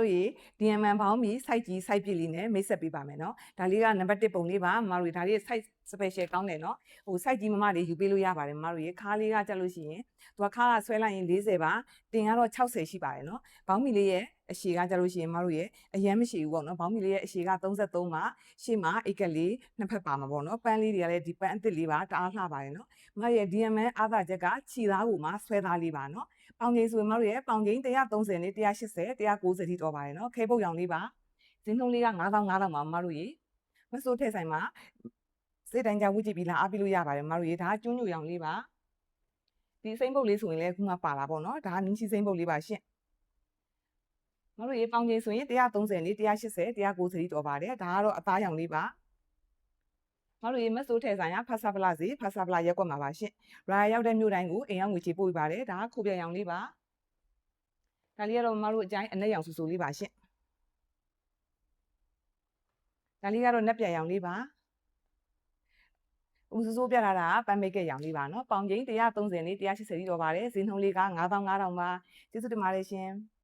တို့ရေ DMM ဘောင်းမီ site ကြီး site ပြစ်လေးနဲ့မိတ်ဆက်ပေးပါမယ်နော်ဒါလေးကနံပါတ်1ပုံလေးပါမမတို့ရေဒါလေး site special ကောင်းတယ်နော်ဟို site ကြီးမမလေးယူပေးလို့ရပါတယ်မမတို့ရေခါးလေးကကြလို့ရှိရင်သူကခါးကဆွဲလိုက်ရင်40ပါတင်ကတော့60ရှိပါတယ်နော်ဘောင်းမီလေးရဲ့အရှည်ကကြလို့ရှိရင်မတို့ရေအရန်မရှိဘူးပေါ့နော်ဘောင်းမီလေးရဲ့အရှည်က33ပါရှေ့မှာအိတ်ကလေးနှစ်ဖက်ပါမှာပေါ့နော်ပန်းလေးတွေကလည်းဒီပန်းအစ်စ်လေးပါတအားလှပါတယ်နော်မရဲ့ DMM အားသာချက်ကခြီသားကိုမှဆွဲသားလေးပါနော်ပေါင်ကြီးဆိုရင်မတို့ရဲ့ပေါင်ကြီး130နဲ့180 190ထိတော့ပါတယ်နော်ခဲပုတ်ရောင်လေးပါဈေးနှုန်းလေးက9500ပါမတို့ရေမစိုးထည့်ဆိုင်မှာစိတ်တိုင်းကြဝစ်ကြည့်ပြီးလာအားပေးလို့ရပါတယ်မတို့ရေဒါကျွန်းညိုရောင်လေးပါဒီစိမ့်ပုတ်လေးဆိုရင်လည်းခုမှပါလာပေါ့နော်ဒါကနင်းချီစိမ့်ပုတ်လေးပါရှင့်မတို့ရေပေါင်ကြီးဆိုရင်130နဲ့180 190ထိတော့ပါတယ်ဒါကတော့အသားရောင်လေးပါမတို့ရေမဆိုးထဲဆိုင်ကဖဆာပလာစီဖဆာပလာရက်ကွက်မှာပါရှင့်ရာရောက်တဲ့မြို့တိုင်းကိုအိမ်ရောက်ငွေချေပို့ပေးပါတယ်ဒါကခိုပြရောင်လေးပါဒါလေးကတော့မတို့အကျိုင်းအနက်ရောင်ဆူဆူလေးပါရှင့်ဒါလေးကတော့နက်ပြရောင်လေးပါဦးစိုးပြထားတာပန်းမိတ်ကရောင်လေးပါနော်ပေါင်ကျင်း130နဲ့180ထိတော့ပါတယ်ဈေးနှုန်းလေးက9500ပါကျေးဇူးတင်ပါတယ်ရှင်